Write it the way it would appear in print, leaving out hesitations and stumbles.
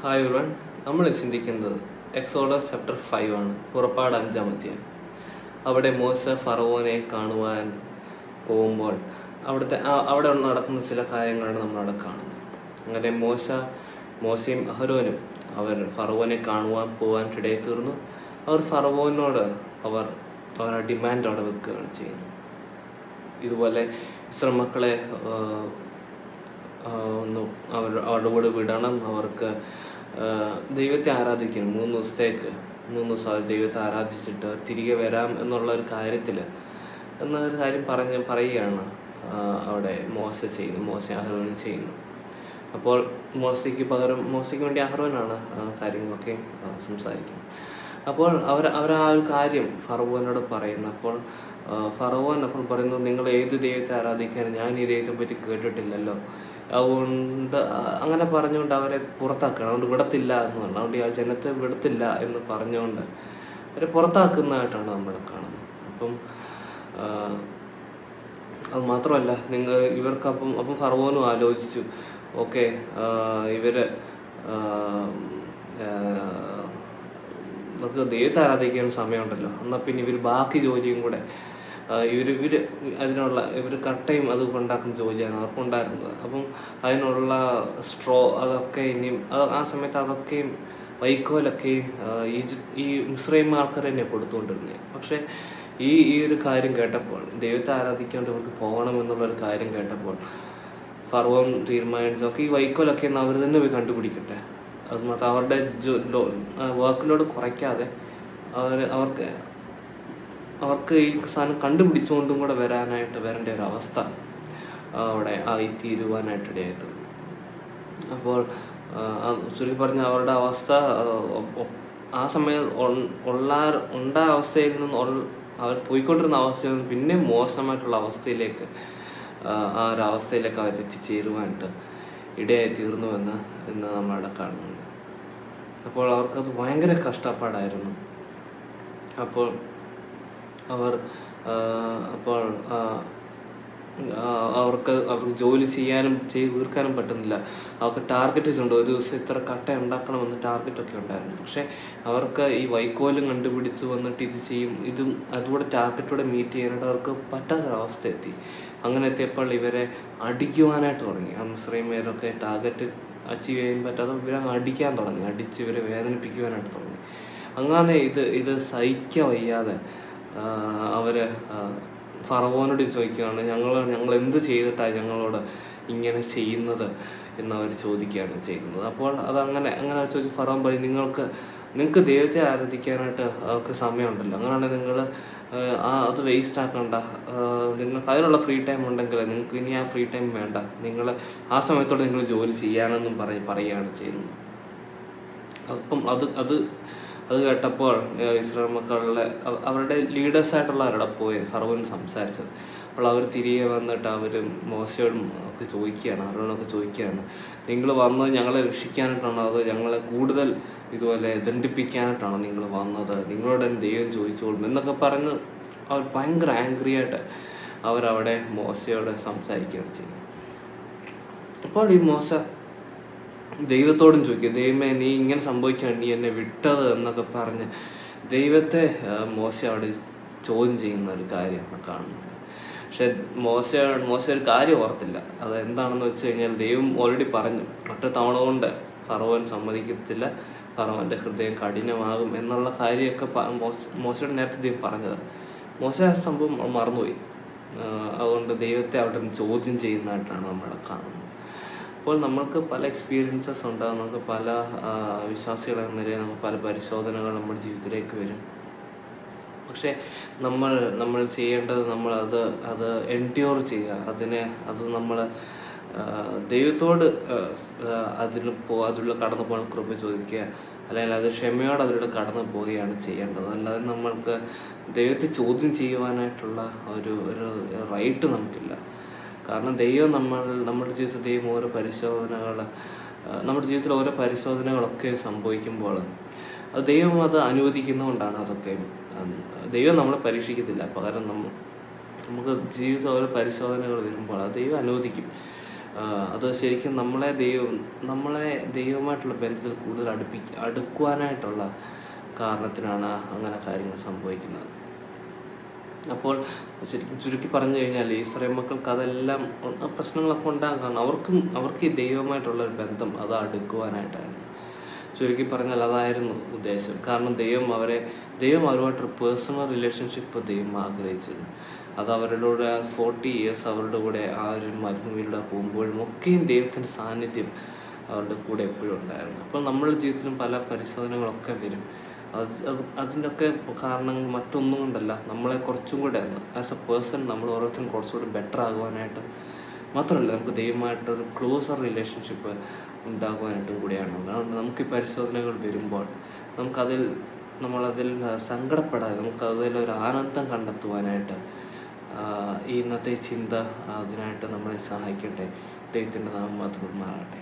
Hi everyone, നമ്മൾ ചിന്തിക്കുന്നത് exodus chapter 5 ആണ്. പുറപ്പാട് 5-ാം അധ്യായം. അവിടെ മോശ ഫറവോനെ കാണുവാൻ പോകുമ്പോൾ അവിടെ നടക്കുന്ന ചില കാര്യങ്ങളാണ് നമ്മളവിടെ കാണുന്നത്. അങ്ങനെ മോശയും അഹരോനും അവർ ഫറവോനെ കാണുവാൻ പോകാനിടയിൽ തീർന്നു. അവർ ഫറവോനോട് അവർ ഡിമാൻഡ് അവിടെ വെക്കുകയാണ് ചെയ്യുന്നത്. ഇതുപോലെ ഇസ്രായേൽ മക്കളെ അവരുടെ കൂടെ വിടണം, അവർക്ക് ദൈവത്തെ ആരാധിക്കണം, 3 ദിവസം അവർ ദൈവത്തെ ആരാധിച്ചിട്ട് തിരികെ വരാം എന്നുള്ള ഒരു കാര്യം പറയുകയാണ് അവിടെ മോശ അഹരോനും ചെയ്യുന്നു. അപ്പോൾ മോശയ്ക്ക് വേണ്ടി അഹരോനാണ് കാര്യങ്ങളൊക്കെ സംസാരിക്കുന്നത്. അപ്പോൾ അവർ ആ ഒരു കാര്യം ഫറവോനോട് പറയുന്നു. അപ്പോൾ ഫറവോൻ അപ്പോൾ പറയുന്നത്, നിങ്ങൾ ഏത് ദൈവത്തെ ആരാധിക്കാൻ, ഞാൻ ഈ ദൈവത്തെ പറ്റി കേട്ടിട്ടില്ലല്ലോ, അതുകൊണ്ട് അങ്ങനെ പറഞ്ഞുകൊണ്ട് അവരെ പുറത്താക്കണം, അതുകൊണ്ട് വിടത്തില്ല എന്ന് പറഞ്ഞു, അതുകൊണ്ട് ആ ജനത്തെ വിടത്തില്ല എന്ന് പറഞ്ഞുകൊണ്ട് അവരെ പുറത്താക്കുന്നതായിട്ടാണ് നമ്മൾ കാണുന്നത്. അപ്പം അത് മാത്രമല്ല, ഇവർക്കപ്പം ഫറവോനും ആലോചിച്ചു, ഓക്കെ, ഇവർക്ക് ദൈവത്തെ ആരാധിക്കാൻ സമയമുണ്ടല്ലോ, എന്നാൽ പിന്നെ ഇവർ ബാക്കി ജോലിയും കൂടെ ഇവർ കട്ടയും അത് ഉണ്ടാക്കുന്ന ജോലിയാണ് അവർക്കുണ്ടായിരുന്നത്. അപ്പം അതിനുള്ള സ്ട്രോ അതൊക്കെ ആ സമയത്ത് അതൊക്കെയും വൈക്കോലൊക്കെയും ഈ മിസ്രൈം ആൾക്കാർ തന്നെ കൊടുത്തുകൊണ്ടിരുന്നത്. പക്ഷേ ഈ ഒരു കാര്യം കേട്ടപ്പോൾ, ദൈവത്തെ ആരാധിക്കാണ്ട് ഇവർക്ക് പോകണമെന്നുള്ളൊരു കാര്യം കേട്ടപ്പോൾ ഫറവോൻ തീരുമാനിച്ചു, ഈ വൈക്കോലൊക്കെ അവർ തന്നെ പോയി കണ്ടുപിടിക്കട്ടെ. അത് മാത്രം അവരുടെ വർക്ക് ലോഡ് കുറയ്ക്കാതെ അവർക്ക് ഈ സാധനം കണ്ടുപിടിച്ചുകൊണ്ടും കൂടെ വരേണ്ട ഒരു അവസ്ഥ അവിടെ ആയിത്തീരുവാനായിട്ടിടയായത്. അപ്പോൾ ചുരുക്കി പറഞ്ഞ അവരുടെ അവസ്ഥ ആ സമയം ഉണ്ടായ അവസ്ഥയിൽ നിന്ന് അവർ പോയിക്കൊണ്ടിരുന്ന അവസ്ഥയിൽ നിന്ന് പിന്നെ മോശമായിട്ടുള്ള അവസ്ഥയിലേക്ക് ആ ഒരു അവസ്ഥയിലേക്ക് അവർ എത്തിച്ചേരുവാനായിട്ട് ഇടയായി തീർന്നു എന്ന് നമ്മളവിടെ കാണുന്നുണ്ട്. അപ്പോൾ അവർക്കത് ഭയങ്കര കഷ്ടപ്പാടായിരുന്നു. അപ്പോൾ അവർക്ക് ജോലി ചെയ്ത് തീർക്കാനും പറ്റുന്നില്ല. അവർക്ക് ടാർഗറ്റ്സ് ഉണ്ട്, ഒരു ദിവസം ഇത്ര കട്ട ഉണ്ടാക്കണമെന്ന് ടാർഗറ്റൊക്കെ ഉണ്ടായിരുന്നു. പക്ഷേ അവർക്ക് ഈ വൈക്കോലും കണ്ടുപിടിച്ച് വന്നിട്ട് അതുകൂടെ ടാർഗറ്റോടെ മീറ്റ് ചെയ്യാനായിട്ട് അവർക്ക് പറ്റാത്തൊരവസ്ഥ എത്തി. അങ്ങനെ എത്തിയപ്പോൾ ഇവരെ അടിക്കുവാനായിട്ട് തുടങ്ങി. മിസ്രൈമ്യരൊക്കെ ടാർഗറ്റ് അച്ചീവ് ചെയ്യാൻ പറ്റാതെ ഇവരെ അടിക്കാൻ തുടങ്ങി, അടിച്ച് ഇവരെ വേദനിപ്പിക്കുവാനായിട്ട് തുടങ്ങി. അങ്ങനെ ഇത് സഹിക്കാൻ വയ്യാതെ അവർ ഫറവോനോട് ചോദിക്കുകയാണ്, ഞങ്ങൾ എന്ത് ചെയ്തിട്ടാണ് ഞങ്ങളോട് ഇങ്ങനെ ചെയ്യുന്നത് എന്നവർ ചോദിക്കുകയാണ് ചെയ്യുന്നത്. അപ്പോൾ അങ്ങനെ ചോദിച്ച് ഫറവോൻ പറയും, നിങ്ങൾക്ക് ദൈവത്തെ ആരാധിക്കാനായിട്ട് അവർക്ക് സമയമുണ്ടല്ലോ, അങ്ങനെയാണെങ്കിൽ നിങ്ങൾ അത് വേസ്റ്റ് ആക്കണ്ട, നിങ്ങൾക്ക് അതിനുള്ള ഫ്രീ ടൈം ഉണ്ടെങ്കിൽ നിങ്ങൾക്ക് ഇനി ആ ഫ്രീ ടൈം വേണ്ട, നിങ്ങൾ ആ സമയത്തോടെ നിങ്ങൾ ജോലി ചെയ്യാനെന്നും പറയുകയാണ് ചെയ്യുന്നത്. അപ്പം അത് കേട്ടപ്പോൾ ഇസ്രായേൽ മക്കളുടെ അവരുടെ ലീഡേഴ്സായിട്ടുള്ളവരുടെ പോയി ഫറവോൻ സംസാരിച്ചത്. അപ്പോൾ അവർ തിരികെ വന്നിട്ട് അവർ മോശയോടും ഒക്കെ ചോദിക്കുകയാണ്, അവരോടൊക്കെ ചോദിക്കുകയാണ്, നിങ്ങൾ വന്നത് ഞങ്ങളെ രക്ഷിക്കാനായിട്ടാണോ, അതോ ഞങ്ങളെ കൂടുതൽ ഇതുപോലെ ദണ്ഡിപ്പിക്കാനായിട്ടാണോ നിങ്ങൾ വന്നത്, നിങ്ങളോട് ദൈവം ചോദിച്ചോളും എന്നൊക്കെ പറഞ്ഞ് അവർ ഭയങ്കര ആംഗ്രിയായിട്ട് അവരവിടെ മോശയോട് സംസാരിക്കുകയാണ് ചെയ്യുന്നത്. അപ്പോൾ ഈ മോശ ദൈവത്തോടും ചോദിക്കുക, ദൈവമേ, നീ ഇങ്ങനെ സംഭവിക്കുകയാണ്, നീ എന്നെ വിട്ടത് എന്നൊക്കെ പറഞ്ഞ് ദൈവത്തെ മോശ അവിടെ ചോദ്യം ചെയ്യുന്ന ഒരു കാര്യമാണ് കാണുന്നത്. പക്ഷെ മോശ ഒരു കാര്യം ഓർത്തില്ല. അത് എന്താണെന്ന് വെച്ച് കഴിഞ്ഞാൽ, ദൈവം ഓൾറെഡി പറഞ്ഞു, ഒറ്റ തവണ കൊണ്ട് ഫറവോൻ സമ്മതിക്കത്തില്ല, ഫറവോൻ്റെ ഹൃദയം കഠിനമാകും എന്നുള്ള കാര്യമൊക്കെ മോശയുടെ നേരത്തെ ദൈവം പറഞ്ഞത്. മോശ ആ സംഭവം മറന്നുപോയി. അതുകൊണ്ട് ദൈവത്തെ അവിടെ ചോദ്യം ചെയ്യുന്നതായിട്ടാണ് നമ്മളെ കാണുന്നത്. അപ്പോൾ നമ്മൾക്ക് പല എക്സ്പീരിയൻസസ് ഉണ്ടാകും, നമുക്ക് പല വിശ്വാസികളെന്ന നിലയിൽ നമുക്ക് പല പരിശോധനകൾ നമ്മുടെ ജീവിതത്തിലേക്ക് വരും. പക്ഷേ നമ്മൾ ചെയ്യേണ്ടത് അത് എൻഡ്യൂർ ചെയ്യുക, അത് നമ്മൾ ദൈവത്തോട് അതിലൂടെ കടന്നു പോകാൻ കൃപ ചോദിക്കുക, അല്ലെങ്കിൽ അത് ക്ഷമയോടെ അതിലൂടെ കടന്നു പോവുകയാണ് ചെയ്യേണ്ടത്. അല്ലാതെ നമ്മൾക്ക് ദൈവത്തെ ചോദ്യം ചെയ്യുവാനായിട്ടുള്ള ഒരു റൈറ്റ് നമുക്കില്ല. കാരണം ദൈവം നമ്മുടെ ജീവിതത്തിൽ നമ്മുടെ ജീവിതത്തിൽ ഓരോ പരിശോധനകളൊക്കെ സംഭവിക്കുമ്പോൾ അത് ദൈവം അത് അനുവദിക്കുന്നതുകൊണ്ടാണ്. അതൊക്കെ ദൈവം നമ്മളെ പരീക്ഷിക്കത്തില്ല, പകരം നമുക്ക് ജീവിതത്തിൽ ഓരോ പരിശോധനകൾ വരുമ്പോൾ അത് ദൈവം അനുവദിക്കും. അത് ശരിക്കും നമ്മളെ ദൈവമായിട്ടുള്ള ബന്ധത്തിൽ കൂടുതൽ അടുക്കുവാനായിട്ടുള്ള കാരണത്തിനാണ് അങ്ങനെ കാര്യങ്ങൾ സംഭവിക്കുന്നത്. അപ്പോൾ ശരിക്കും ചുരുക്കി പറഞ്ഞു കഴിഞ്ഞാൽ ഇസ്രായേൽ മക്കൾക്ക് അതെല്ലാം പ്രശ്നങ്ങളൊക്കെ ഉണ്ടാകാൻ കാരണം അവർക്ക് ഈ ദൈവമായിട്ടുള്ള ഒരു ബന്ധം അത് അടുക്കുവാനായിട്ടായിരുന്നു. ചുരുക്കി പറഞ്ഞാൽ അതായിരുന്നു ഉദ്ദേശം. കാരണം ദൈവം അവരുമായിട്ടൊരു പേഴ്സണൽ റിലേഷൻഷിപ്പ് ദൈവം ആഗ്രഹിച്ചത്. അത് അവരുടെ 40 years അവരുടെ കൂടെ ആ ഒരു മരുഭൂമിയിലൂടെ പോകുമ്പോഴും ഒക്കെയും ദൈവത്തിൻ്റെ സാന്നിധ്യം അവരുടെ കൂടെ എപ്പോഴും ഉണ്ടായിരുന്നു. അപ്പോൾ നമ്മളുടെ ജീവിതത്തിലും പല പരിശോധനകളൊക്കെ വരും. അതിൻ്റെയൊക്കെ കാരണങ്ങൾ മറ്റൊന്നും കൊണ്ടല്ല, നമ്മളെ കുറച്ചും കൂടെ ആസ് എ പേഴ്സൺ നമ്മൾ ഓരോരുത്തരും കുറച്ചുകൂടി ബെറ്റർ ആകുവാനായിട്ട് മാത്രമല്ല, നമുക്ക് ദൈവമായിട്ടൊരു ക്ലോസർ റിലേഷൻഷിപ്പ് ഉണ്ടാകുവാനായിട്ടും കൂടിയാണ്. അതുകൊണ്ട് നമുക്ക് ഈ പരിശോധനകൾ വരുമ്പോൾ നമ്മളതിൽ സങ്കടപ്പെടാതെ നമുക്കതിലൊരു ആനന്ദം കണ്ടെത്തുവാനായിട്ട് ഈ ഇന്നത്തെ ചിന്ത അതിനായിട്ട് നമ്മളെ സഹായിക്കട്ടെ. ദൈവത്തിൻ്റെ നാമം മാത്രം മാറട്ടെ.